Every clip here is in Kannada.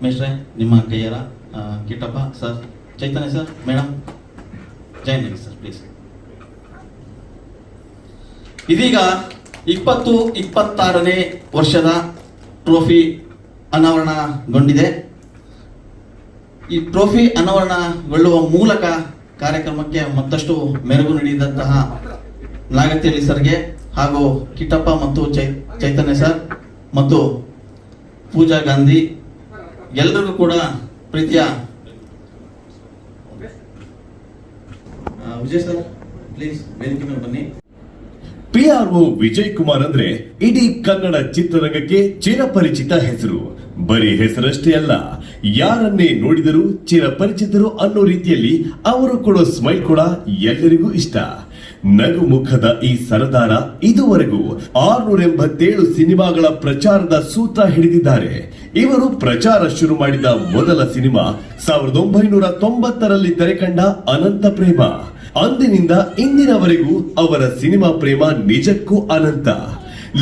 ಮೇಷ್ಟ್ರೆ ನಿಮ್ಮ ಕೈಯರ Kittappa sir, Chaitanya sir, madam Jain sir please. ಇದೀಗ 20-26ನೇ ವರ್ಷದ ಟ್ರೋಫಿ ಅನಾವರಣಗೊಂಡಿದೆ. ಈ ಟ್ರೋಫಿ ಅನಾವರಣಗೊಳ್ಳುವ ಮೂಲಕ ಕಾರ್ಯಕ್ರಮಕ್ಕೆ ಮತ್ತಷ್ಟು ಮೆರುಗು ನೀಡಿದಂತಹ ನಾಗತಿಹಳ್ಳಿ ಸರ್ಗೆ ಹಾಗೂ ಕಿಟ್ಟಪ್ಪ ಮತ್ತು ಚೈತನ್ಯ ಸರ್ ಮತ್ತು ಪೂಜಾ ಗಾಂಧಿ ಎಲ್ಲರಿಗೂ ಕೂಡ ಪ್ರೀತಿಯ ವಿಜಯ್ ಸರ್ ಪ್ಲೀಸ್ ವೇದಿಕೆ ಮೇಲೆ ಬನ್ನಿ. PRO ವಿಜಯ್ ಕುಮಾರ್ ಅಂದ್ರೆ ಇಡೀ ಕನ್ನಡ ಚಿತ್ರರಂಗಕ್ಕೆ ಚಿರಪರಿಚಿತ ಹೆಸರು. ಬರೀ ಹೆಸರಷ್ಟೇ ಅಲ್ಲ, ಯಾರನ್ನೇ ನೋಡಿದರೂ ಚಿರಪರಿಚಿತರು ಅನ್ನೋ ರೀತಿಯಲ್ಲಿ ಅವರು ಕೊಡೋ ಸ್ಮೈಲ್ ಕೂಡ ಎಲ್ಲರಿಗೂ ಇಷ್ಟ. ನಗು ಮುಖದ ಈ ಸರದಾರ ಇದುವರೆಗೂ 687 ಸಿನಿಮಾಗಳ ಪ್ರಚಾರದ ಸೂತ್ರ ಹಿಡಿದಿದ್ದಾರೆ. ಇವರು ಪ್ರಚಾರ ಶುರು ಮಾಡಿದ ಮೊದಲ ಸಿನಿಮಾ 1990ರಲ್ಲಿ ತೆರೆಕಂಡ ಅನಂತ ಪ್ರೇಮ. ಅಂದಿನಿಂದ ಇಂದಿನವರೆಗೂ ಅವರ ಸಿನಿಮಾ ಪ್ರೇಮ ನಿಜಕ್ಕೂ ಅನಂತ.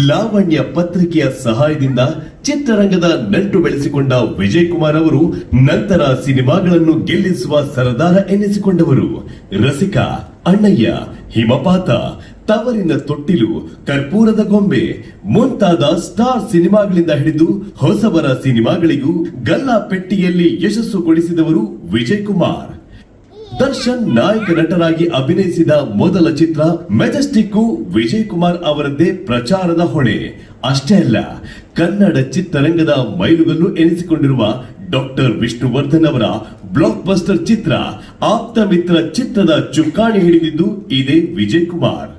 ಲಾವಣ್ಯ ಪತ್ರಿಕೆಯ ಸಹಾಯದಿಂದ ಚಿತ್ರರಂಗದ ನಂಟು ಬೆಳೆಸಿಕೊಂಡ ವಿಜಯ್ ಕುಮಾರ್ ಅವರು ನಂತರ ಸಿನಿಮಾಗಳನ್ನು ಗೆಲ್ಲಿಸುವ ಸರದಾರ ಎನ್ನಿಸಿಕೊಂಡವರು. ರಸಿಕ, ಅಣ್ಣಯ್ಯ, ಹಿಮಪಾತ, ತವರಿನ ತೊಟ್ಟಿಲು, ಕರ್ಪೂರದ ಗೊಂಬೆ ಮುಂತಾದ ಸ್ಟಾರ್ ಸಿನಿಮಾಗಳಿಂದ ಹಿಡಿದು ಹೊಸಬರ ಸಿನಿಮಾಗಳಿಗೂ ಗಲ್ಲಾ ಪೆಟ್ಟಿಗೆಯಲ್ಲಿ ಯಶಸ್ಸು ಕೊಡಿಸಿದವರು ವಿಜಯ್ ಕುಮಾರ್. ದರ್ಶನ್ ನಾಯಕ ನಟರಾಗಿ ಅಭಿನಯಿಸಿದ ಮೊದಲ ಚಿತ್ರ ಮೆಜೆಸ್ಟಿಕ್ ವಿಜಯ್ ಕುಮಾರ್ ಅವರದ್ದೇ ಪ್ರಚಾರದ ಹೊಣೆ. ಅಷ್ಟೇ ಅಲ್ಲ, ಕನ್ನಡ ಚಿತ್ರರಂಗದ ಮೈಲುಗಲ್ಲು ಎನಿಸಿಕೊಂಡಿರುವ ಡಾಕ್ಟರ್ ವಿಷ್ಣುವರ್ಧನ್ ಅವರ ಬ್ಲಾಕ್ ಬಸ್ಟರ್ ಚಿತ್ರ ಆಪ್ತ ಮಿತ್ರ ಚಿತ್ರದ ಚುಕ್ಕಾಣಿ ಹಿಡಿದಿದ್ದು ಇದೇ ವಿಜಯ್ ಕುಮಾರ್.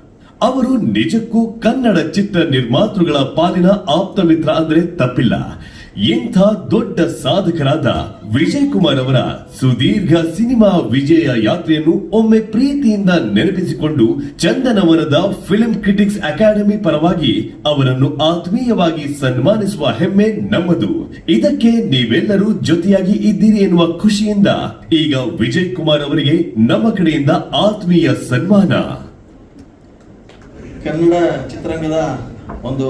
ಅವರು ನಿಜಕ್ಕೂ ಕನ್ನಡ ಚಿತ್ರ ನಿರ್ಮಾತೃಗಳ ಪಾಲಿನ ಆಪ್ತ ಮಿತ್ರ ಅಂದ್ರೆ ತಪ್ಪಿಲ್ಲ. ಇಂಥ ದೊಡ್ಡ ಸಾಧಕರಾದ ವಿಜಯ್ ಕುಮಾರ್ ಅವರ ಸುದೀರ್ಘ ಸಿನಿಮಾ ವಿಜಯ ಯಾತ್ರೆಯನ್ನು ಒಮ್ಮೆ ಪ್ರೀತಿಯಿಂದ ನೆನಪಿಸಿಕೊಂಡು ಚಂದನವನದ ಫಿಲ್ಮ್ ಕ್ರಿಟಿಕ್ಸ್ ಅಕಾಡೆಮಿ ಪರವಾಗಿ ಅವರನ್ನು ಆತ್ಮೀಯವಾಗಿ ಸನ್ಮಾನಿಸುವ ಹೆಮ್ಮೆ ನಮ್ಮದು. ಇದಕ್ಕೆ ನೀವೆಲ್ಲರೂ ಜೊತೆಯಾಗಿ ಇದ್ದೀರಿ ಎನ್ನುವ ಖುಷಿಯಿಂದ ಈಗ ವಿಜಯ್ ಕುಮಾರ್ ಅವರಿಗೆ ನಮ್ಮ ಕಡೆಯಿಂದ ಆತ್ಮೀಯ ಸನ್ಮಾನ. ಕನ್ನಡ ಚಿತ್ರರಂಗದ ಒಂದು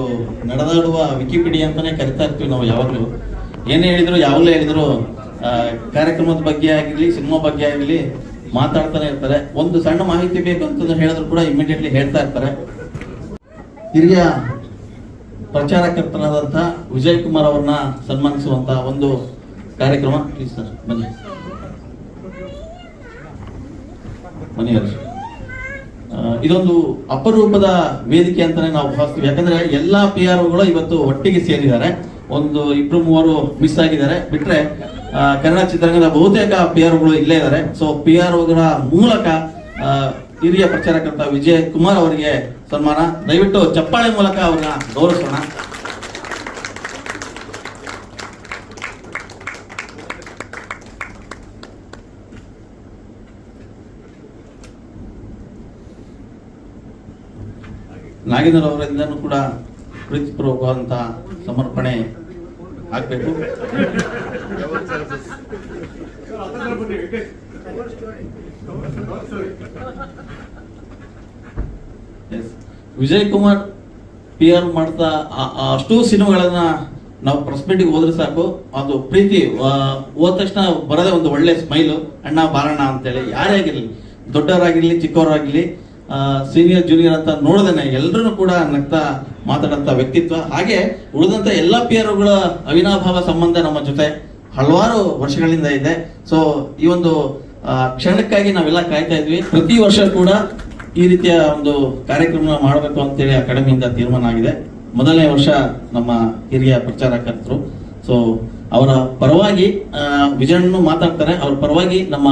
ನಡೆದಾಡುವ ವಿಕಿಪೀಡಿಯಾ ಅಂತಾನೆ ಕರಿತಾ ಇರ್ತೀವಿ ನಾವು. ಯಾವಾಗಲೂ ಏನೇ ಹೇಳಿದ್ರು ಯಾವಾಗಲೇ ಹೇಳಿದ್ರು ಕಾರ್ಯಕ್ರಮದ ಬಗ್ಗೆ ಆಗಿರ್ಲಿ, ಸಿನಿಮಾ ಬಗ್ಗೆ ಆಗಿರ್ಲಿ ಮಾತಾಡ್ತಾನೆ ಇರ್ತಾರೆ. ಒಂದು ಸಣ್ಣ ಮಾಹಿತಿ ಬೇಕು ಅಂತ ಹೇಳಿದ್ರು ಕೂಡ ಇಮಿಡಿಯೇಟ್ಲಿ ಹೇಳ್ತಾ ಇರ್ತಾರೆ. ಹಿರಿಯ ಪ್ರಚಾರಕರ್ತನಾದಂತಹ ವಿಜಯ್ ಕುಮಾರ್ ಅವ್ರನ್ನ ಸನ್ಮಾನಿಸುವಂತಹ ಒಂದು ಕಾರ್ಯಕ್ರಮ. ಪ್ಲೀಸ್ ಸರ್ ಬನ್ನಿ ಬನ್ನಿ. ಇದೊಂದು ಅಪರೂಪದ ವೇದಿಕೆ ಅಂತಾನೆ ನಾವು ಭಾವಿಸ್ತೀವಿ. ಯಾಕಂದ್ರೆ ಎಲ್ಲಾ PROಗಳು ಇವತ್ತು ಒಟ್ಟಿಗೆ ಸೇರಿದ್ದಾರೆ. ಒಂದು 2-3 ಮಿಸ್ ಆಗಿದ್ದಾರೆ ಬಿಟ್ರೆ ಕನ್ನಡ ಚಿತ್ರರಂಗದ ಬಹುತೇಕ PROಗಳು ಇಲ್ಲೇ ಇದ್ದಾರೆ. ಸೊ PROಗಳ ಮೂಲಕ ಹಿರಿಯ ಪ್ರಚಾರಕರ್ತ ವಿಜಯ್ ಕುಮಾರ್ ಅವರಿಗೆ ಸನ್ಮಾನ. ದಯವಿಟ್ಟು ಚಪ್ಪಾಳೆ ಮೂಲಕ ಅವ್ರನ್ನ ಗೌರವಿಸೋಣ. ನಾಗೇಂದ್ರ ಅವರಿಂದನೂ ಕೂಡ ಪ್ರೀತಿಪೂರ್ವಕವಾದಂತಹ ಸಮರ್ಪಣೆ ಆಗ್ಬೇಕು. ವಿಜಯ್ ಕುಮಾರ್ PR ಮಾಡ್ತಾ ಅಷ್ಟು ಸಿನಿಮಾಗಳನ್ನ ನಾವು ಪ್ರೆಸ್ ಮೀಟಿಗೆ ಹೋದ್ರೆ ಸಾಕು, ಅದು ಪ್ರೀತಿ ಹೋದ ತಕ್ಷಣ ಬರೋದೇ ಒಂದು ಒಳ್ಳೆ ಸ್ಮೈಲು. ಅಣ್ಣ ಬಾರಣ್ಣ ಅಂತೇಳಿ ಯಾರೇ ಆಗಿರ್ಲಿ, ದೊಡ್ಡವರಾಗಿರ್ಲಿ ಚಿಕ್ಕವರಾಗಿರ್ಲಿ, ಸೀನಿಯರ್ ಜೂನಿಯರ್ ಅಂತ ನೋಡದೇನೆ ಎಲ್ಲರೂ ಕೂಡ ನಗ್ತಾ ಮಾತಾಡಂತ ವ್ಯಕ್ತಿತ್ವ. ಹಾಗೆ ಉಳಿದಂತ ಎಲ್ಲಾ PROಗಳ ಅವಿನಾಭಾವ ಸಂಬಂಧ ನಮ್ಮ ಜೊತೆ ಹಲವಾರು ವರ್ಷಗಳಿಂದ ಇದೆ. ಸೊ ಈ ಒಂದು ಕ್ಷಣಕ್ಕಾಗಿ ನಾವೆಲ್ಲ ಕಾಯ್ತಾ ಇದ್ವಿ. ಪ್ರತಿ ವರ್ಷ ಕೂಡ ಈ ರೀತಿಯ ಒಂದು ಕಾರ್ಯಕ್ರಮ ಮಾಡಬೇಕು ಅಂತೇಳಿ ಅಕಾಡೆಮಿಯಿಂದ ತೀರ್ಮಾನ ಆಗಿದೆ. ಮೊದಲನೇ ವರ್ಷ ನಮ್ಮ ಹಿರಿಯ ಪ್ರಚಾರಕರ್ತರು, ಸೊ ಅವರ ಪರವಾಗಿ ವಿಜಯಣ್ಣು ಮಾತಾಡ್ತಾರೆ. ಅವ್ರ ಪರವಾಗಿ ನಮ್ಮ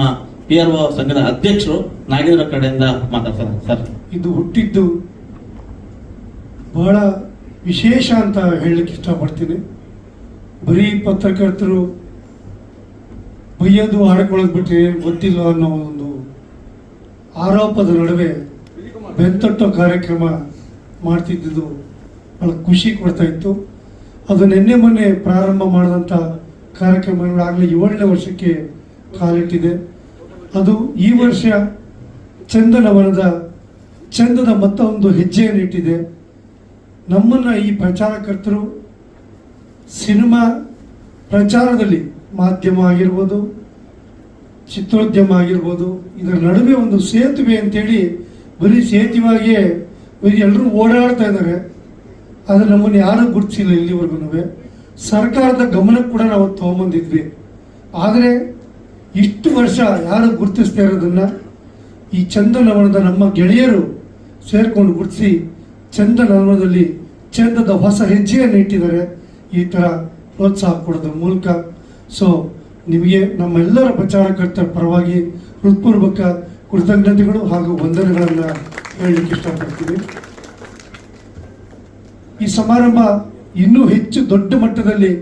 PRO ಸಂಘದ ಅಧ್ಯಕ್ಷರು ನಾಗೇಂದ್ರ ಕಡೆಯಿಂದ ಮಾತಾಡ್ತಾರೆ. ಸರ್, ಇದು ಹುಟ್ಟಿದ್ದು ಬಹಳ ವಿಶೇಷ ಅಂತ ಹೇಳಲಿಕ್ಕೆ ಇಷ್ಟಪಡ್ತೀನಿ. ಬರೀ ಪತ್ರಕರ್ತರು ಬೈಯೋದು ಆಡ್ಕೊಳ್ಳೋದು ಬಿಟ್ಟರೆ ಗೊತ್ತಿಲ್ಲ ಅನ್ನೋ ಒಂದು ಆರೋಪದ ನಡುವೆ ಬೆಂತಟ್ಟೋ ಕಾರ್ಯಕ್ರಮ ಮಾಡ್ತಿದ್ದು ಬಹಳ ಖುಷಿ ಕೊಡ್ತಾ ಇತ್ತು. ಅದು ನಿನ್ನೆ ಮೊನ್ನೆ ಪ್ರಾರಂಭ ಮಾಡಿದಂಥ ಕಾರ್ಯಕ್ರಮಗಳು ಆಗಲೇ 7ನೇ ವರ್ಷಕ್ಕೆ ಕಾಲಿಟ್ಟಿದೆ. ಅದು ಈ ವರ್ಷ ಚಂದನವನದ ಚಂದದ ಮತ್ತೊಂದು ಹೆಜ್ಜೆಯನ್ನು ಇಟ್ಟಿದೆ. ನಮ್ಮನ್ನು ಈ ಪ್ರಚಾರಕರ್ತರು ಸಿನಿಮಾ ಪ್ರಚಾರದಲ್ಲಿ ಮಾಧ್ಯಮ ಆಗಿರ್ಬೋದು, ಚಿತ್ರೋದ್ಯಮ ಆಗಿರ್ಬೋದು, ಇದರ ನಡುವೆ ಒಂದು ಸೇತುವೆ ಅಂತೇಳಿ ಬರೀ ಸೇತುವೆಯಾಗಿಯೇ ಬರೀ ಎಲ್ಲರೂ ಓಡಾಡ್ತಾ ಇದ್ದಾರೆ. ಆದರೆ ನಮ್ಮನ್ನು ಯಾರೂ ಗುರುತಿಸಿಲ್ಲ ಇಲ್ಲಿವರೆಗೂ. ಸರ್ಕಾರದ ಗಮನಕ್ಕೆ ಕೂಡ ನಾವು ತೊಗೊಂಬಂದಿದ್ವಿ. ಆದರೆ ಇಷ್ಟು ವರ್ಷ ಯಾರು ಗುರುತಿಸ್ತಾ ಇರೋದನ್ನು ಈ ಚಂದನವನದ ನಮ್ಮ ಗೆಳೆಯರು ಸೇರ್ಕೊಂಡು ಗುರುತಿಸಿ ಚಂದನವನದಲ್ಲಿ ಚಂದದ ಹೊಸ ಹೆಜ್ಜೆಯನ್ನು ಇಟ್ಟಿದ್ದಾರೆ ಈ ಥರ ಪ್ರೋತ್ಸಾಹ ಕೊಡೋದ್ರ ಮೂಲಕ. ಸೊ ನಿಮಗೆ ನಮ್ಮೆಲ್ಲರ ಪ್ರಚಾರಕರ್ತರ ಪರವಾಗಿ ಹೃತ್ಪೂರ್ವಕ ಕೃತಜ್ಞತೆಗಳು ಹಾಗೂ ವಂದನೆಗಳನ್ನು ಹೇಳಲಿಕ್ಕೆ ಇಷ್ಟಪಡ್ತೀವಿ. ಈ ಸಮಾರಂಭ ಇನ್ನೂ ಹೆಚ್ಚು ದೊಡ್ಡ ಮಟ್ಟದಲ್ಲಿ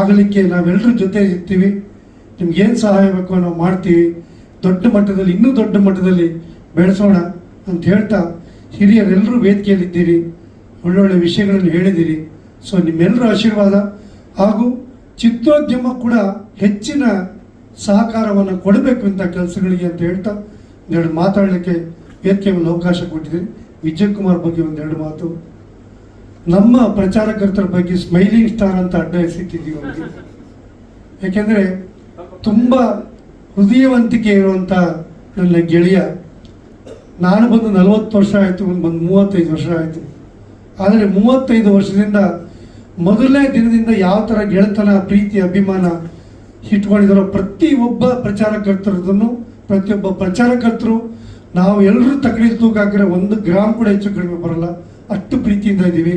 ಆಗಲಿಕ್ಕೆ ನಾವೆಲ್ಲರ ಜೊತೆ ಇರ್ತೀವಿ. ನಿಮ್ಗೇನು ಸಹಾಯ ಬೇಕೋ ನಾವು ಮಾಡ್ತೀವಿ. ದೊಡ್ಡ ಮಟ್ಟದಲ್ಲಿ, ಇನ್ನೂ ದೊಡ್ಡ ಮಟ್ಟದಲ್ಲಿ ಬೆಳೆಸೋಣ ಅಂತ ಹೇಳ್ತಾ, ಹಿರಿಯರೆಲ್ಲರೂ ವೇದಿಕೆಯಲ್ಲಿದ್ದೀರಿ, ಒಳ್ಳೊಳ್ಳೆ ವಿಷಯಗಳನ್ನು ಹೇಳಿದ್ದೀರಿ. ಸೊ ನಿಮ್ಮೆಲ್ಲರ ಆಶೀರ್ವಾದ ಹಾಗೂ ಚಿತ್ರೋದ್ಯಮ ಕೂಡ ಹೆಚ್ಚಿನ ಸಹಕಾರವನ್ನು ಕೊಡಬೇಕು ಇಂಥ ಕೆಲಸಗಳಿಗೆ ಅಂತ ಹೇಳ್ತಾ ಒಂದೆರಡು ಮಾತಾಡಲಿಕ್ಕೆ ವೇದಿಕೆ ಒಂದು ಅವಕಾಶ ಕೊಟ್ಟಿದ್ದೀರಿ. ವಿಜಯ್ ಕುಮಾರ್ ಬಗ್ಗೆ ಒಂದೆರಡು ಮಾತು. ನಮ್ಮ ಪ್ರಚಾರಕರ್ತರ ಬಗ್ಗೆ ಸ್ಮೈಲಿಂಗ್ ಸ್ಟಾರ್ ಅಂತ ಅಡ್ಡ ಹೆಸರಿಟ್ಟಿದ್ದೀವಿ ಅವ್ರಿಗೆ. ಯಾಕೆಂದರೆ ತುಂಬ ಹೃದಯವಂತಿಕೆ ಇರುವಂಥ ನನ್ನ ಗೆಳೆಯ. ನಾನು ಬಂದು 40 ವರ್ಷ ಆಯಿತು, ಬಂದು 35 ವರ್ಷ ಆಯಿತು. ಆದರೆ 35 ವರ್ಷದಿಂದ ಮೊದಲನೇ ದಿನದಿಂದ ಯಾವ ಥರ ಗೆಳೆತನ, ಪ್ರೀತಿ, ಅಭಿಮಾನ ಇಟ್ಕೊಂಡಿದ್ದಾರೋ ಪ್ರತಿಯೊಬ್ಬ ಪ್ರಚಾರಕರ್ತರದನ್ನು, ಪ್ರತಿಯೊಬ್ಬ ಪ್ರಚಾರಕರ್ತರು ನಾವು ಎಲ್ಲರೂ ತಕ್ಕಡಿಲಿ ತೂಕ ಹಾಕಿದ್ರೆ 1 ಗ್ರಾಮ್ ಕೂಡ ಹೆಚ್ಚು ಕಡಿಮೆ ಬರಲ್ಲ, ಅಷ್ಟು ಪ್ರೀತಿಯಿಂದ ಇದ್ದೀವಿ.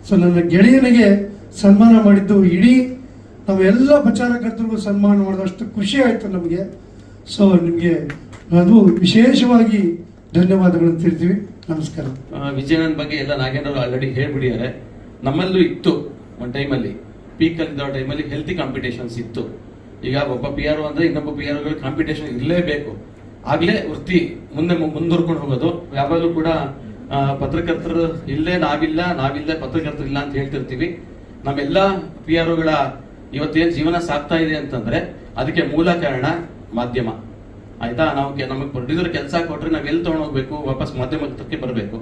ಸೊ ನನ್ನ ಗೆಳೆಯನಿಗೆ ಸನ್ಮಾನ ಮಾಡಿದ್ದು ಇಡೀ ನಾವೆಲ್ಲ ಪ್ರಚಾರಕರ್ತರಿಗೂ ಸನ್ಮಾನ ಮಾಡಿದಷ್ಟು ಖುಷಿ ಆಯಿತು ನಮಗೆ. ಸೊ ನಿಮಗೆ ಅದು ವಿಶೇಷವಾಗಿ ಧನ್ಯವಾದಗಳನ್ನು ತಿಳಿತೀವಿ. ನಮಸ್ಕಾರ. ವಿಜಯನನ್ ಬಗ್ಗೆ ಎಲ್ಲ ನಾಗೇಂದ್ರ ಆಲ್ರೆಡಿ ಹೇಳ್ಬಿಡಿದ್ದಾರೆ. ನಮ್ಮಲ್ಲೂ ಇತ್ತು ಒಂದು ಟೈಮಲ್ಲಿ, ಪೀಕ್ ಅಲ್ಲಿ ಟೈಮಲ್ಲಿ ಹೆಲ್ತಿ ಕಾಂಪಿಟೇಷನ್ಸ್ ಇತ್ತು. ಈಗ ಒಬ್ಬ PR ಅಂದ್ರೆ ಇನ್ನೊಬ್ಬ PR ಕಾಂಪಿಟೇಷನ್ ಇರಲೇಬೇಕು, ಆಗ್ಲೇ ವೃತ್ತಿ ಮುಂದುವರ್ಕೊಂಡು ಹೋಗೋದು. ಯಾವಾಗಲೂ ಕೂಡ ಪತ್ರಕರ್ತರು ಇಲ್ಲೇ ನಾವಿಲ್ಲ ಪತ್ರಕರ್ತರು ಇಲ್ಲ ಅಂತ ಹೇಳ್ತಿರ್ತೀವಿ. ನಮ್ಮೆಲ್ಲ PR ಇವತ್ತೇನು ಜೀವನ ಸಾಕ್ತಾ ಇದೆ ಅಂತಂದ್ರೆ ಅದಕ್ಕೆ ಮೂಲ ಕಾರಣ ಮಾಧ್ಯಮ. ಆಯ್ತಾ, ನಮಗೆ ಪ್ರೊಡ್ಯೂಸರ್ ಕೆಲಸ ಕೊಟ್ರೆ ನಾವ್ ಎಲ್ಲಿ ತಗೊಂಡೋಗ್ಬೇಕು, ವಾಪಸ್ ಮಾಧ್ಯಮಕ್ಕೆ ಬರಬೇಕು.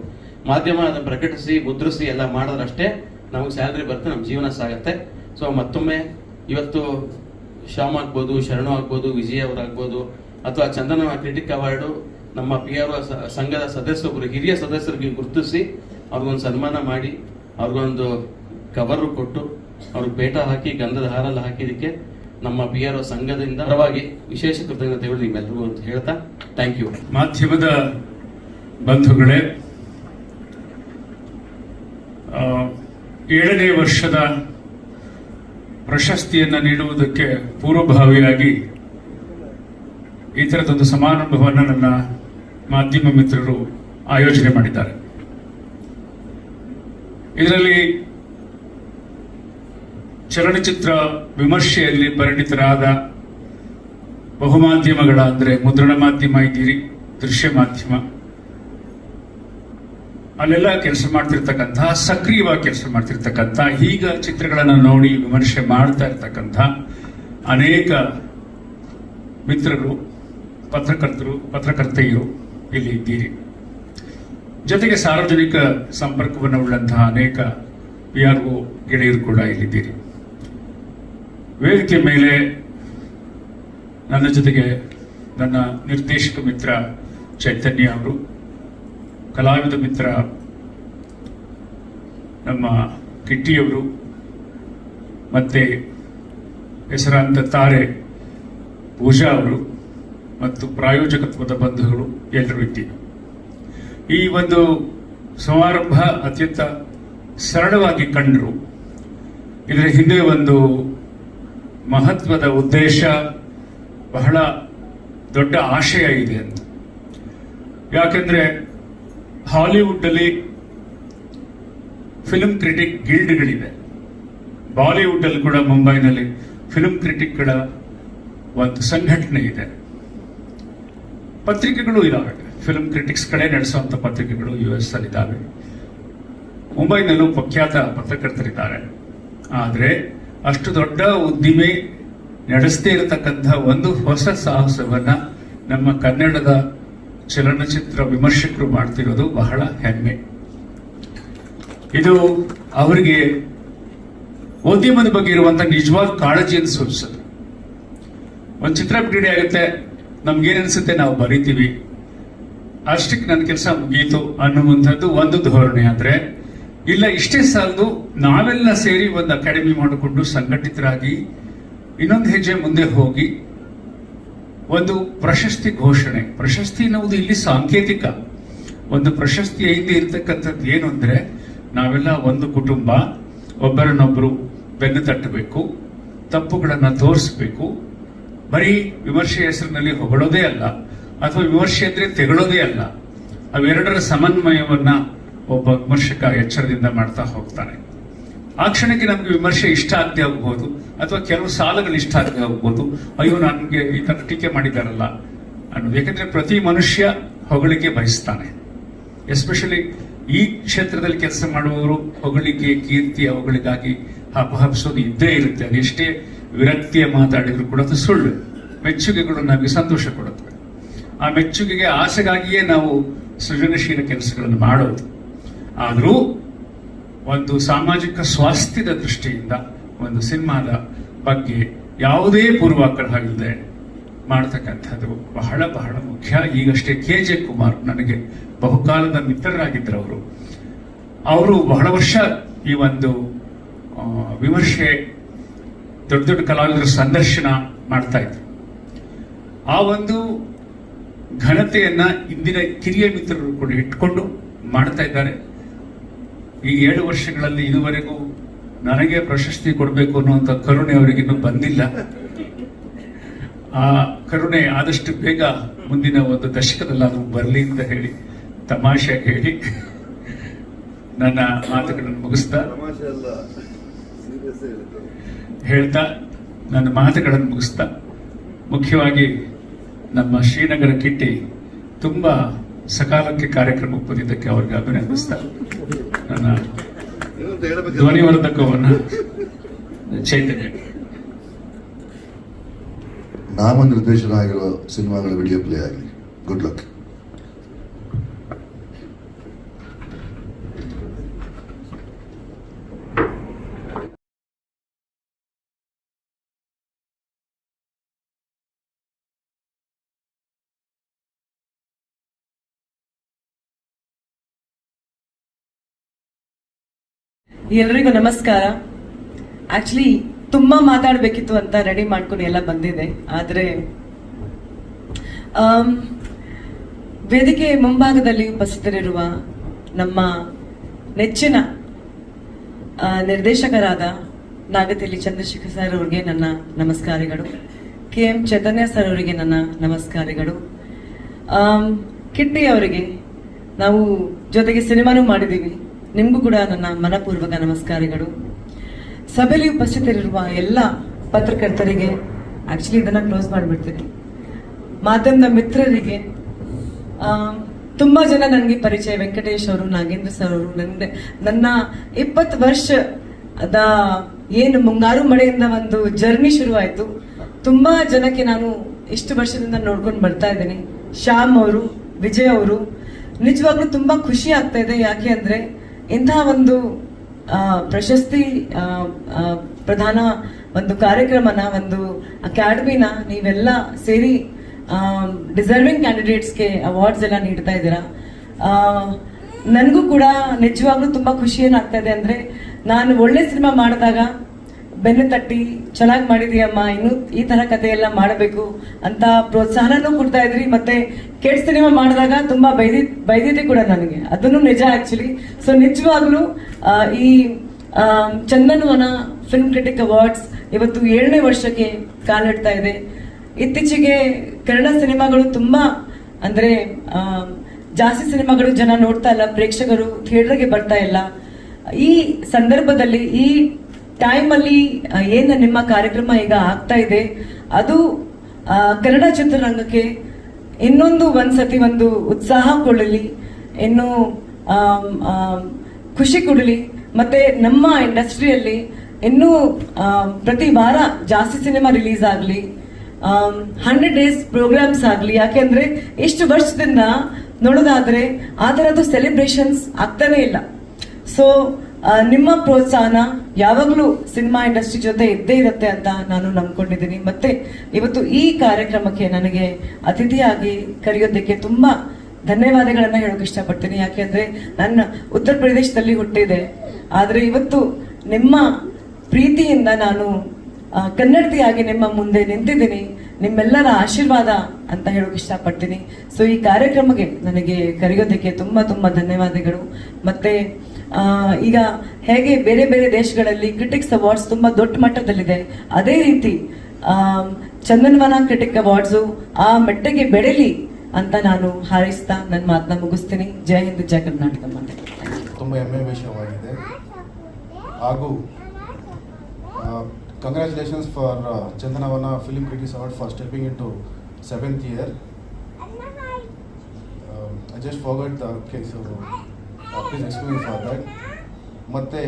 ಮಾಧ್ಯಮ ಅದನ್ನ ಪ್ರಕಟಿಸಿ ಮುದ್ರಿಸಿ ಎಲ್ಲ ಮಾಡಿದ್ರಷ್ಟೇ ನಮಗೆ ಸ್ಯಾಲ್ರಿ ಬರುತ್ತೆ, ನಮ್ಮ ಜೀವನ ಸಾಗತ್ತೆ. ಸೊ ಮತ್ತೊಮ್ಮೆ ಇವತ್ತು ಶ್ಯಾಮ್ ಆಗ್ಬೋದು, ಶರಣು ಆಗ್ಬೋದು, ವಿಜಯ್ ಅವರಾಗ್ಬೋದು, ಅಥವಾ ಚಂದನ ಕ್ರಿಟಿಕ್ ಅವಾರ್ಡು ನಮ್ಮ PR ಸಂಘದ ಸದಸ್ಯರು, ಹಿರಿಯ ಸದಸ್ಯರಿಗೆ ಗುರುತಿಸಿ ಅವ್ರಿಗೊಂದು ಸನ್ಮಾನ ಮಾಡಿ, ಅವ್ರಿಗೊಂದು ಕವರು ಕೊಟ್ಟು, ಅವ್ರಿಗೆ ಪೇಟ ಹಾಕಿ ಗಂಧದ ಹಾರಲ್ಲ ಹಾಕಿದಕ್ಕೆ ನಮ್ಮ PR ಸಂಘದಿಂದ ಪರವಾಗಿ ವಿಶೇಷ ಕೃತಜ್ಞತೆಗಳು ನಿಮ್ಮೆಲ್ಲರಿಗೂ ಅಂತ ಹೇಳ್ತಾ ಥ್ಯಾಂಕ್ ಯು. ಮಾಧ್ಯಮದ ಬಂಧುಗಳೇ, 7ನೇ ವರ್ಷದ ಪ್ರಶಸ್ತಿಯನ್ನು ನೀಡುವುದಕ್ಕೆ ಪೂರ್ವಭಾವಿಯಾಗಿ ಈ ಥರದೊಂದು ಸಮಾರಂಭವನ್ನು ನನ್ನ ಮಾಧ್ಯಮ ಮಿತ್ರರು ಆಯೋಜನೆ ಮಾಡಿದ್ದಾರೆ. ಇದರಲ್ಲಿ ಚಲನಚಿತ್ರ ವಿಮರ್ಶೆಯಲ್ಲಿ ಪರಿಣಿತರಾದ ಬಹುಮಾಧ್ಯಮಗಳ, ಅಂದರೆ ಮುದ್ರಣ ಮಾಧ್ಯಮ ಇದ್ದೀರಿ, ದೃಶ್ಯ ಮಾಧ್ಯಮ, ಅಲ್ಲೆಲ್ಲ ಕೆಲಸ ಮಾಡ್ತಿರ್ತಕ್ಕಂಥ, ಸಕ್ರಿಯವಾಗಿ ಕೆಲಸ ಮಾಡ್ತಿರ್ತಕ್ಕಂಥ, ಈಗ ಚಿತ್ರಗಳನ್ನು ನೋಡಿ ವಿಮರ್ಶೆ ಮಾಡ್ತಾ ಇರ್ತಕ್ಕಂಥ ಅನೇಕ ಮಿತ್ರರು, ಪತ್ರಕರ್ತೆಯರು ಇಲ್ಲಿ ಇದ್ದೀರಿ. ಜೊತೆಗೆ ಸಾರ್ವಜನಿಕ ಸಂಪರ್ಕವನ್ನು ಉಳ್ಳಂತಹ ಅನೇಕ PRO ಗೆಳೆಯರು ಕೂಡ ಇಲ್ಲಿದ್ದೀರಿ. ವೇದಿಕೆ ಮೇಲೆ ನನ್ನ ಜೊತೆಗೆ ನನ್ನ ನಿರ್ದೇಶಕ ಮಿತ್ರ ಚೈತನ್ಯ ಅವರು, ಕಲಾವಿದ ಮಿತ್ರ ನಮ್ಮ ಕಿಟ್ಟಿಯವರು, ಮತ್ತೆ ಹೆಸರಾಂತ ತಾರೆ ಪೂಜಾ ಅವರು, ಮತ್ತು ಪ್ರಾಯೋಜಕತ್ವದ ಬಂಧುಗಳು ಎಲ್ಲರೂ ಇದ್ದೀವಿ. ಈ ಒಂದು ಸಮಾರಂಭ ಅತ್ಯಂತ ಸರಳವಾಗಿ ಕಂಡರು. ಇದರ ಹಿಂದೆ ಒಂದು ಮಹತ್ವದ ಉದ್ದೇಶ, ಬಹಳ ದೊಡ್ಡ ಆಶಯ ಇದೆ ಅಂತ. ಯಾಕೆಂದ್ರೆ ಹಾಲಿವುಡ್ ಅಲ್ಲಿ ಫಿಲ್ಮ್ ಕ್ರಿಟಿಕ್ ಗಿಲ್ಡ್ಗಳಿವೆ, ಬಾಲಿವುಡ್ ಅಲ್ಲಿ ಕೂಡ ಮುಂಬೈನಲ್ಲಿ ಫಿಲ್ಮ್ ಕ್ರಿಟಿಕ್ಗಳ ಒಂದು ಸಂಘಟನೆ ಇದೆ. ಪತ್ರಿಕೆಗಳು ಇದಾವೆ, ಫಿಲ್ಮ್ ಕ್ರಿಟಿಕ್ಸ್ಗಳೇ ನಡೆಸುವಂತ ಪತ್ರಿಕೆಗಳು US ಅಲ್ಲಿ ಇದ್ದಾವೆ. ಮುಂಬೈನಲ್ಲೂ ಪ್ರಖ್ಯಾತ ಪತ್ರಕರ್ತರಿದ್ದಾರೆ. ಆದರೆ ಅಷ್ಟು ದೊಡ್ಡ ಉದ್ದಿಮೆ ನಡೆಸದೇ ಇರತಕ್ಕಂಥ ಒಂದು ಹೊಸ ಸಾಹಸವನ್ನ ನಮ್ಮ ಕನ್ನಡದ ಚಲನಚಿತ್ರ ವಿಮರ್ಶಕರು ಮಾಡ್ತಿರೋದು ಬಹಳ ಹೆಮ್ಮೆ. ಇದು ಅವರಿಗೆ ಉದ್ಯಮದ ಬಗ್ಗೆ ಇರುವಂತ ನಿಜವಾದ ಕಾಳಜಿಯನ್ನು ಸೂಚಿಸುತ್ತೆ. ಒಂದು ಚಿತ್ರ ಬಿಡುಗಡೆ ಆಗುತ್ತೆ, ನಮ್ಗೇನ್ ಅನ್ಸುತ್ತೆ ನಾವು ಬರೀತೀವಿ, ಅಷ್ಟಕ್ಕೆ ನನ್ನ ಕೆಲಸ ಮುಗೀತು ಅನ್ನುವಂಥದ್ದು ಒಂದು ಧೋರಣೆ. ಆದ್ರೆ ಇಲ್ಲ, ಇಷ್ಟೇ ಸಾಲದು, ನಾವೆಲ್ಲ ಸೇರಿ ಒಂದು ಅಕಾಡೆಮಿ ಮಾಡಿಕೊಂಡು ಸಂಘಟಿತರಾಗಿ ಇನ್ನೊಂದು ಹೆಜ್ಜೆ ಮುಂದೆ ಹೋಗಿ ಒಂದು ಪ್ರಶಸ್ತಿ ಘೋಷಣೆ. ಪ್ರಶಸ್ತಿ ಎನ್ನುವುದು ಇಲ್ಲಿ ಸಾಂಕೇತಿಕ. ಒಂದು ಪ್ರಶಸ್ತಿ ಹಿಂದೆ ಇರ್ತಕ್ಕಂಥದ್ದು ಏನು ಅಂದ್ರೆ, ನಾವೆಲ್ಲ ಒಂದು ಕುಟುಂಬ, ಒಬ್ಬರನ್ನೊಬ್ಬರು ಬೆನ್ನು ತಟ್ಟಬೇಕು, ತಪ್ಪುಗಳನ್ನ ತೋರಿಸ್ಬೇಕು. ಬರೀ ವಿಮರ್ಶೆ ಹೆಸರಿನಲ್ಲಿ ಹೊಗಳೋದೇ ಅಲ್ಲ, ಅಥವಾ ವಿಮರ್ಶೆ ಅಂದ್ರೆ ತೆಗಳೋದೇ ಅಲ್ಲ. ಅವೆರಡರ ಸಮನ್ವಯವನ್ನ ಒಬ್ಬ ವಿಮರ್ಶಕ ಎಚ್ಚರದಿಂದ ಮಾಡ್ತಾ ಹೋಗ್ತಾನೆ. ಆ ಕ್ಷಣಕ್ಕೆ ನಮ್ಗೆ ವಿಮರ್ಶೆ ಇಷ್ಟ ಆಗದೆ ಹೋಗ್ಬೋದು, ಅಥವಾ ಕೆಲವು ಸಾಲುಗಳು ಇಷ್ಟ ಆಗದೆ ಹೋಗ್ಬೋದು. ಅಯ್ಯೋ, ನನ್ಗೆ ಈ ತರ ಟೀಕೆ ಮಾಡಿದಾರಲ್ಲ ಅನ್ನೋದು. ಯಾಕಂದ್ರೆ ಪ್ರತಿ ಮನುಷ್ಯ ಹೊಗಳಿಕೆ ಬಯಸ್ತಾನೆ. ಎಸ್ಪೆಷಲಿ ಈ ಕ್ಷೇತ್ರದಲ್ಲಿ ಕೆಲಸ ಮಾಡುವವರು ಹೊಗಳಿಕೆ, ಕೀರ್ತಿ, ಅವುಗಳಿಗಾಗಿ ಹಬ್ಬಹಬ್ಸೋದು ಇದ್ದೇ ಇರುತ್ತೆ. ಅದೆಷ್ಟೇ ವಿರಕ್ತಿಯ ಮಾತಾಡಿದ್ರು ಕೂಡ ಅದು ಸುಳ್ಳು. ಮೆಚ್ಚುಗೆಗಳು ನಮಗೆ ಸಂತೋಷ ಕೊಡುತ್ತವೆ. ಆ ಮೆಚ್ಚುಗೆಗೆ ಆಸೆಗಾಗಿಯೇ ನಾವು ಸೃಜನಶೀಲ ಕೆಲಸಗಳನ್ನು ಮಾಡೋದು. ಆದರೂ ಒಂದು ಸಾಮಾಜಿಕ ಸ್ವಾಸ್ಥ್ಯದ ದೃಷ್ಟಿಯಿಂದ ಒಂದು ಸಿನಿಮಾದ ಬಗ್ಗೆ ಯಾವುದೇ ಪೂರ್ವಾಗ್ರಹ ಇಲ್ಲದೆ ಮಾಡತಕ್ಕಂಥದ್ದು ಬಹಳ ಬಹಳ ಮುಖ್ಯ. ಈಗಷ್ಟೇ KJ ಕುಮಾರ್ ನನಗೆ ಬಹುಕಾಲದ ಮಿತ್ರರಾಗಿದ್ದರು. ಅವರು ಬಹಳ ವರ್ಷ ಈ ಒಂದು ವಿಮರ್ಶೆ, ದೊಡ್ಡ ದೊಡ್ಡ ಕಲಾವಿದರ ಸಂದರ್ಶನ ಮಾಡ್ತಾ ಇದ್ರು. ಆ ಒಂದು ಘನತೆಯನ್ನ ಇಂದಿನ ಕಿರಿಯ ಮಿತ್ರರು ಕೂಡ ಇಟ್ಕೊಂಡು ಮಾಡ್ತಾ ಇದ್ದಾರೆ. ಈ 7 ವರ್ಷಗಳಲ್ಲಿ ಇದುವರೆಗೂ ನನಗೆ ಪ್ರಶಸ್ತಿ ಕೊಡಬೇಕು ಅನ್ನುವಂಥ ಕರುಣೆ ಅವರಿಗಿನ್ನೂ ಬಂದಿಲ್ಲ. ಆ ಕರುಣೆ ಆದಷ್ಟು ಬೇಗ ಮುಂದಿನ ಒಂದು ದಶಕದಲ್ಲಾದರೂ ಬರಲಿ ಅಂತ ಹೇಳಿ ತಮಾಷೆ ಹೇಳಿ ನನ್ನ ಮಾತುಗಳನ್ನು ಮುಗಿಸ್ತಾ ಮುಖ್ಯವಾಗಿ ನಮ್ಮ ಶ್ರೀನಗರ ಕಿಟ್ಟಿ ತುಂಬಾ ಸಕಾಲಕ್ಕೆ ಕಾರ್ಯಕ್ರಮಕ್ಕೆ ಬಂದಿದ್ದಕ್ಕೆ ಅವರಿಗೆ ಅಭಿನಂದಿಸ್ತಾ ನನ್ನ ಧ್ವನಿವರ್ಧಕವನ್ನು ಚೈತನ್ಯ ನಾಮನಿರ್ದೇಶನ ಆಗಿರುವ ಸಿನಿಮಾಗಳ ವಿಡಿಯೋ ಪ್ಲೇ ಆಗಲಿ. Good luck. ಎಲ್ರಿಗೂ ನಮಸ್ಕಾರ. ಆಕ್ಚುಲಿ ತುಂಬಾ ಮಾತಾಡ್ಬೇಕಿತ್ತು ಅಂತ ರೆಡಿ ಮಾಡ್ಕೊಂಡು ಎಲ್ಲ ಬಂದಿದೆ. ಆದ್ರೆ ವೇದಿಕೆ ಮುಂಭಾಗದಲ್ಲಿ ಉಪಸ್ಥಿತರಿರುವ ನಮ್ಮ ನೆಚ್ಚಿನ ನಿರ್ದೇಶಕರಾದ ನಾಗತಿಲಿ ಚಂದ್ರಶೇಖರ್ ಸರ್ ಅವರಿಗೆ ನನ್ನ ನಮಸ್ಕಾರಗಳು. KM ಚೈತನ್ಯ ಸರ್ ಅವರಿಗೆ ನನ್ನ ನಮಸ್ಕಾರಗಳು. ಕಿಟ್ಟಿ ಅವರಿಗೆ, ನಾವು ಜೊತೆಗೆ ಸಿನಿಮಾನೂ ಮಾಡಿದ್ದೀವಿ, ನಿಮಗೂ ಕೂಡ ನನ್ನ ಮನಪೂರ್ವಕ ನಮಸ್ಕಾರಗಳು. ಸಭೆಯಲ್ಲಿ ಉಪಸ್ಥಿತರಿರುವ ಎಲ್ಲ ಪತ್ರಕರ್ತರಿಗೆ, ಆಕ್ಚುಲಿ ಇದನ್ನ ಕ್ಲೋಸ್ ಮಾಡಿಬಿಡ್ತೀನಿ, ಮಾಧ್ಯಮದ ಮಿತ್ರರಿಗೆ, ತುಂಬಾ ಜನ ನನಗೆ ಪರಿಚಯ, ವೆಂಕಟೇಶ್ ಅವರು, ನಾಗೇಂದ್ರ ಸರ್ ಅವರು, ನನ್ನ 20 ವರ್ಷದ ಏನು ಮುಂಗಾರು ಮಳೆಯಿಂದ ಒಂದು ಜರ್ನಿ ಶುರುವಾಯಿತು. ತುಂಬಾ ಜನಕ್ಕೆ ನಾನು ಇಷ್ಟು ವರ್ಷದಿಂದ ನೋಡ್ಕೊಂಡು ಬರ್ತಾ ಇದ್ದೀನಿ. ಶ್ಯಾಮ್ ಅವರು, ವಿಜಯ್ ಅವರು, ನಿಜವಾಗ್ಲೂ ತುಂಬಾ ಖುಷಿ ಆಗ್ತಾ ಇದೆ. ಯಾಕೆ ಅಂದ್ರೆ ಇಂತಹ ಒಂದು ಪ್ರಶಸ್ತಿ ಪ್ರಧಾನ ಒಂದು ಕಾರ್ಯಕ್ರಮನ, ಒಂದು ಅಕಾಡೆಮಿನ ನೀವೆಲ್ಲ ಸೇರಿ ಡಿಸರ್ವಿಂಗ್ ಕ್ಯಾಂಡಿಡೇಟ್ಸ್ಗೆ ಅವಾರ್ಡ್ಸ್ ಎಲ್ಲ ನೀಡ್ತಾ ಇದ್ದೀರಾ. ನನಗೂ ಕೂಡ ನಿಜವಾಗ್ಲೂ ತುಂಬಾ ಖುಷಿ ಏನಾಗ್ತಾ ಇದೆ ಅಂದ್ರೆ, ನಾನು ಒಳ್ಳೆ ಸಿನಿಮಾ ಮಾಡಿದಾಗ ಬೆನ್ನು ತಟ್ಟಿ ಚೆನ್ನಾಗಿ ಮಾಡಿದೀಯಮ್ಮ, ಇನ್ನು ಈ ತರ ಕಥೆ ಎಲ್ಲ ಮಾಡಬೇಕು ಅಂತ ಪ್ರೋತ್ಸಾಹನೂ ಕೊಡ್ತಾ ಇದ್ರಿ. ಮತ್ತೆ ಕೆಟ್ಟ ಸಿನಿಮಾ ಮಾಡಿದಾಗ ತುಂಬಾ ಬೈದಿದ್ದೆ ಕೂಡ ನನಗೆ, ಅದನ್ನು ನಿಜ ಆಕ್ಚುಲಿ. ಸೊ ನಿಜವಾಗ್ಲೂ ಈ ಚಂದನವನ ಫಿಲ್ಮ್ ಕ್ರಿಟಿಕ್ ಅವಾರ್ಡ್ಸ್ ಇವತ್ತು 7ನೇ ವರ್ಷಕ್ಕೆ ಕಾಲಿಡ್ತಾ ಇದೆ. ಇತ್ತೀಚೆಗೆ ಕನ್ನಡ ಸಿನಿಮಾಗಳು ತುಂಬಾ ಅಂದ್ರೆ ಜಾಸ್ತಿ ಸಿನಿಮಾಗಳು ಜನ ನೋಡ್ತಾ ಇಲ್ಲ, ಪ್ರೇಕ್ಷಕರು ಥಿಯೇಟರ್ಗೆ ಬರ್ತಾ ಇಲ್ಲ. ಈ ಸಂದರ್ಭದಲ್ಲಿ, ಈ ಟೈಮ್ ಅಲ್ಲಿ ಏನು ನಿಮ್ಮ ಕಾರ್ಯಕ್ರಮ ಈಗ ಆಗ್ತಾ ಇದೆ, ಅದು ಕನ್ನಡ ಚಿತ್ರರಂಗಕ್ಕೆ ಒಂದ್ಸತಿ ಒಂದು ಉತ್ಸಾಹ ಕೊಡಲಿ, ಇನ್ನು ಖುಷಿ ಕೊಡಲಿ. ಮತ್ತೆ ನಮ್ಮ ಇಂಡಸ್ಟ್ರಿಯಲ್ಲಿ ಇನ್ನೂ ಪ್ರತಿ ವಾರ ಜಾಸ್ತಿ ಸಿನಿಮಾ ರಿಲೀಸ್ ಆಗಲಿ, 100 ಡೇಸ್ ಪ್ರೋಗ್ರಾಮ್ಸ್ ಆಗಲಿ. ಯಾಕೆಂದ್ರೆ ಇಷ್ಟು ವರ್ಷದಿಂದ ನೋಡೋದಾದ್ರೆ ಆ ತರದ್ದು ಸೆಲೆಬ್ರೇಷನ್ಸ್ ಆಗ್ತಾನೆ ಇಲ್ಲ. ಸೊ ನಿಮ್ಮ ಪ್ರೋತ್ಸಾಹನ ಯಾವಾಗಲೂ ಸಿನಿಮಾ ಇಂಡಸ್ಟ್ರಿ ಜೊತೆ ಇದ್ದೇ ಇರುತ್ತೆ ಅಂತ ನಾನು ನಂಬ್ಕೊಂಡಿದ್ದೀನಿ. ಮತ್ತೆ ಇವತ್ತು ಈ ಕಾರ್ಯಕ್ರಮಕ್ಕೆ ನನಗೆ ಅತಿಥಿಯಾಗಿ ಕರೆಯೋದಕ್ಕೆ ತುಂಬಾ ಧನ್ಯವಾದಗಳನ್ನ ಹೇಳೋಕೆ ಇಷ್ಟಪಡ್ತೀನಿ. ಯಾಕೆಂದ್ರೆ ನನ್ನ ಉತ್ತರ ಪ್ರದೇಶದಲ್ಲಿ ಹುಟ್ಟಿದೆ, ಆದ್ರೆ ಇವತ್ತು ನಿಮ್ಮ ಪ್ರೀತಿಯಿಂದ ನಾನು ಕನ್ನಡತಿಯಾಗಿ ನಿಮ್ಮ ಮುಂದೆ ನಿಂತಿದ್ದೀನಿ. ನಿಮ್ಮೆಲ್ಲರ ಆಶೀರ್ವಾದ ಅಂತ ಹೇಳೋಕೆ ಇಷ್ಟಪಡ್ತೀನಿ. ಸೊ ಈ ಕಾರ್ಯಕ್ರಮಕ್ಕೆ ನನಗೆ ಕರೆಯೋದಕ್ಕೆ ತುಂಬಾ ತುಂಬಾ ಧನ್ಯವಾದಗಳು. ಮತ್ತೆ ಈಗ ಹೇಗೆ ಬೇರೆ ಬೇರೆ ದೇಶಗಳಲ್ಲಿ ಕ್ರಿಟಿಕ್ಸ್ ಅವಾರ್ಡ್ಸ್ ತುಂಬಾ ದೊಡ್ಡ ಮಟ್ಟದಲ್ಲಿದೆ, ಅದೇ ರೀತಿ ಚಂದನವನ ಕ್ರಿಟಿಕ್ ಅವಾರ್ಡ್ಸು ಆ ಮಟ್ಟಿಗೆ ಬೆಳೆಲಿ ಅಂತ ನಾನು ಹಾರೈಸ್ತಾ ನನ್ನ ಮಾತನ್ನ ಮುಗಿಸ್ತೀನಿ. ಜೈ ಹಿಂದ್, ಜೈ ಕರ್ನಾಟಕ. ತುಂಬ ಹೆಮ್ಮೆ ವಿಷಯವಾಗಿದೆ. ಹಾಗೂ congratulations for Chandanavana film critics award for stepping into 7th year. I just forgot the case, so please excuse me for that. ಮತ್ತು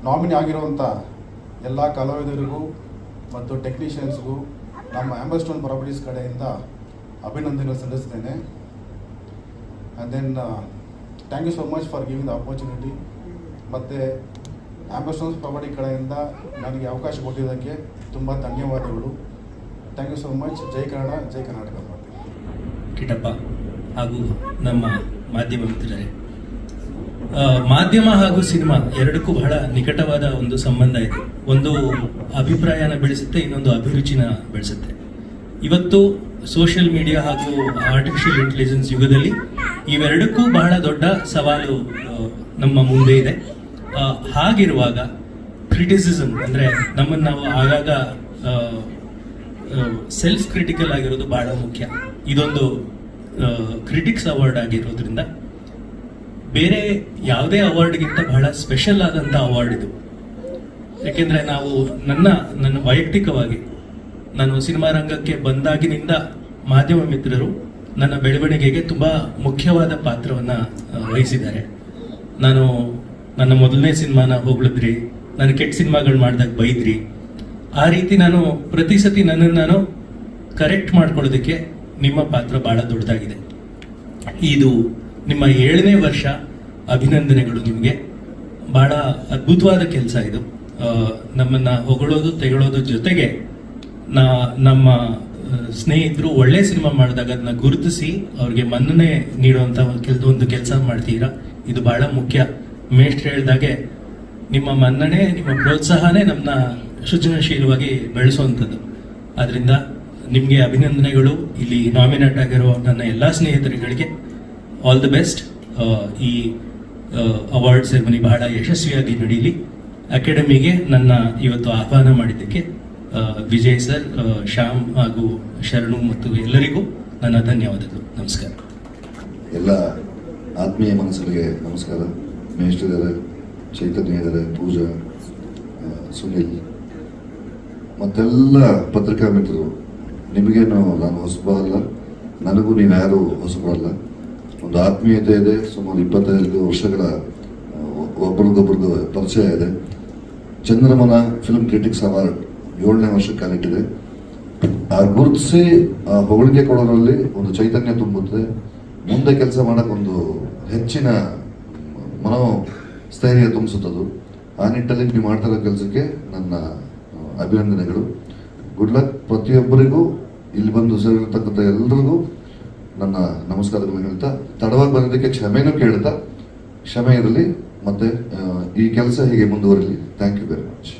ನಾಮಿನಿ ಆಗಿರುವಂಥ ಎಲ್ಲ ಕಲಾವಿದರಿಗೂ ಮತ್ತು ಟೆಕ್ನಿಷಿಯನ್ಸ್ಗೂ ನಮ್ಮ ಆಂಬಸ್ಟೋನ್ ಪ್ರಾಪರ್ಟೀಸ್ ಕಡೆಯಿಂದ ಅಭಿನಂದನೆಗಳು ಸಲ್ಲಿಸ್ತೇನೆ. And then thank you so much for giving the opportunity. ಮತ್ತು ಆಂಬಸ್ಟೋನ್ಸ್ ಪ್ರಾಪರ್ಟಿ ಕಡೆಯಿಂದ ನನಗೆ ಅವಕಾಶ ಕೊಟ್ಟಿದ್ದಕ್ಕೆ ತುಂಬ ಧನ್ಯವಾದಗಳು. Thank you so much. ಜೈ ಕನ್ನಡ, ಜೈ ಕರ್ನಾಟಕ. ಕಿಟಪ್ಪ ಹಾಗೂ ನಮ್ಮ ಮಾಧ್ಯಮ ಮಿತ್ರರೇ, ಮಾಧ್ಯಮ ಹಾಗೂ ಸಿನಿಮಾ ಎರಡಕ್ಕೂ ಬಹಳ ನಿಕಟವಾದ ಒಂದು ಸಂಬಂಧ ಇದೆ. ಒಂದು ಅಭಿಪ್ರಾಯನ ಬೆಳೆಸುತ್ತೆ, ಇನ್ನೊಂದು ಅಭಿರುಚಿನ ಬೆಳೆಸುತ್ತೆ. ಇವತ್ತು ಸೋಷಿಯಲ್ ಮೀಡಿಯಾ ಹಾಗೂ ಆರ್ಟಿಫಿಷಿಯಲ್ ಇಂಟೆಲಿಜೆನ್ಸ್ ಯುಗದಲ್ಲಿ ಇವೆರಡಕ್ಕೂ ಬಹಳ ದೊಡ್ಡ ಸವಾಲು ನಮ್ಮ ಮುಂದೆ ಇದೆ. ಹಾಗಿರುವಾಗ ಕ್ರಿಟಿಸಿಸಮ್ ಅಂದರೆ ನಮ್ಮನ್ನು ನಾವು ಆಗಾಗ ಸೆಲ್ಫ್ ಕ್ರಿಟಿಕಲ್ ಆಗಿರೋದು ಬಹಳ ಮುಖ್ಯ. ಇದೊಂದು ಕ್ರಿಟಿಕ್ಸ್ ಅವಾರ್ಡ್ ಆಗಿರೋದ್ರಿಂದ ಬೇರೆ ಯಾವುದೇ ಅವಾರ್ಡ್ಗಿಂತ ಬಹಳ ಸ್ಪೆಷಲ್ ಆದಂಥ ಅವಾರ್ಡ್ ಇದು. ಯಾಕೆಂದರೆ ನಾವು ನನ್ನ ವೈಯಕ್ತಿಕವಾಗಿ ನಾನು ಸಿನಿಮಾ ರಂಗಕ್ಕೆ ಬಂದಾಗಿನಿಂದ ಮಾಧ್ಯಮ ಮಿತ್ರರು ನನ್ನ ಬೆಳವಣಿಗೆಗೆ ತುಂಬ ಮುಖ್ಯವಾದ ಪಾತ್ರವನ್ನು ವಹಿಸಿದ್ದಾರೆ. ನಾನು ನನ್ನ ಮೊದಲನೇ ಸಿನಿಮಾನ ಹೊಗಳಿದ್ರಿ, ನಾನು ಕೆಟ್ಟ ಸಿನಿಮಾಗಳು ಮಾಡಿದಾಗ ಬೈದ್ರಿ. ಆ ರೀತಿ ನಾನು ಪ್ರತಿ ಸತಿ ನನ್ನನ್ನು ನಾನು ಕರೆಕ್ಟ್ ಮಾಡ್ಕೊಳ್ಳೋದಕ್ಕೆ ನಿಮ್ಮ ಪಾತ್ರ ಬಹಳ ದೊಡ್ಡದಾಗಿದೆ. ಇದು ನಿಮ್ಮ 7ನೇ ವರ್ಷ. ಅಭಿನಂದನೆಗಳು ನಿಮಗೆ. ಬಹಳ ಅದ್ಭುತವಾದ ಕೆಲಸ ಇದು. ನಮ್ಮನ್ನು ಹೊಗಳೋದು ತೆಗಳೋದು ಜೊತೆಗೆ ನಮ್ಮ ಸ್ನೇಹಿತರು ಒಳ್ಳೆ ಸಿನಿಮಾ ಮಾಡಿದಾಗ ಅದನ್ನ ಗುರುತಿಸಿ ಅವ್ರಿಗೆ ಮನ್ನಣೆ ನೀಡುವಂಥ ಒಂದು ಕೆಲಸ ಮಾಡ್ತೀರಾ. ಇದು ಬಹಳ ಮುಖ್ಯ. ಮೇಷ್ಟ್ರು ಹೇಳಿದಾಗೆ ನಿಮ್ಮ ಮನ್ನಣೆ, ನಿಮ್ಮ ಪ್ರೋತ್ಸಾಹನೇ ನಮ್ಮನ್ನ ಸೃಜನಶೀಲವಾಗಿ ಬೆಳೆಸುವಂಥದ್ದು. ಆದ್ರಿಂದ ನಿಮಗೆ ಅಭಿನಂದನೆಗಳು. ಇಲ್ಲಿ ನಾಮಿನೇಟ್ ಆಗಿರೋ ನನ್ನ ಎಲ್ಲ ಸ್ನೇಹಿತರುಗಳಿಗೆ ಆಲ್ ದಿ ಬೆಸ್ಟ್. ಈ ಅವಾರ್ಡ್ ಸೆರೆಮನಿ ಬಹಳ ಯಶಸ್ವಿಯಾಗಿ ನಡೀಲಿ. ಅಕಾಡೆಮಿಗೆ ನನ್ನ ಇವತ್ತು ಆಹ್ವಾನ ಮಾಡಿದ್ದಕ್ಕೆ ವಿಜಯ್ ಸರ್, ಶ್ಯಾಮ್ ಹಾಗೂ ಶರಣು ಮತ್ತು ಎಲ್ಲರಿಗೂ ನನ್ನ ಧನ್ಯವಾದಗಳು. ನಮಸ್ಕಾರ. ಎಲ್ಲ ಆತ್ಮೀಯ ಮನಸ್ಸುಗಳಿಗೆ ನಮಸ್ಕಾರ. ಮೇಷ್ಟ್ರು ಇದ್ದಾರೆ, ಚೈತನ್ಯ ಇದ್ದಾರೆ, ಪೂಜಾ, ಸುನಿಲ್ ಮತ್ತೆಲ್ಲ ಪತ್ರಿಕಾ ಮಿತ್ರರು, ನಿಮಗೇನು ನಾನು ಹೊಸಬರಲ್ಲ, ನನಗೂ ನೀವು ಯಾರು ಹೊಸಬರಲ್ಲ. ಒಂದು ಆತ್ಮೀಯತೆ ಇದೆ. ಸುಮಾರು 25 ವರ್ಷಗಳ ಒಬ್ಬರಿಗೊಬ್ಬರಿಗೂ ಪರಿಚಯ ಇದೆ. ಚಂದ್ರಮನ ಫಿಲ್ಮ್ ಕ್ರಿಟಿಕ್ಸ್ ಅವಾರ್ಡ್ 7ನೇ ವರ್ಷಕ್ಕೆ ಕಾಲಿಟ್ಟಿದೆ. ಆ ಗುರುತಿಸಿ ಆ ಹೊಗಳಿಕೆ ಕೊಡೋದ್ರಲ್ಲಿ ಒಂದು ಚೈತನ್ಯ ತುಂಬುತ್ತದೆ. ಮುಂದೆ ಕೆಲಸ ಮಾಡೋಕೆ ಒಂದು ಹೆಚ್ಚಿನ ಮನೋಸ್ಥೈರ್ಯ ತುಂಬಿಸುತ್ತದು. ಆ ನಿಟ್ಟಲ್ಲಿ ನೀವು ಮಾಡ್ತಿರೋ ಕೆಲಸಕ್ಕೆ ನನ್ನ ಅಭಿನಂದನೆಗಳು. Good luck. ಪ್ರತಿಯೊಬ್ಬರಿಗೂ ಇಲ್ಲಿ ಬಂದು ಸೇರಿರ್ತಕ್ಕಂಥ ಎಲ್ಲರಿಗೂ ನನ್ನ ನಮಸ್ಕಾರಗಳನ್ನು ಹೇಳ್ತಾ, ತಡವಾಗಿ ಬಂದಿದ್ದಕ್ಕೆ ಕ್ಷಮೆನೂ ಕೇಳ್ತಾ, ಕ್ಷಮೆ ಇರಲಿ. ಮತ್ತೆ ಈ ಕೆಲಸ ಹೀಗೆ ಮುಂದುವರಲಿ. Thank you very much.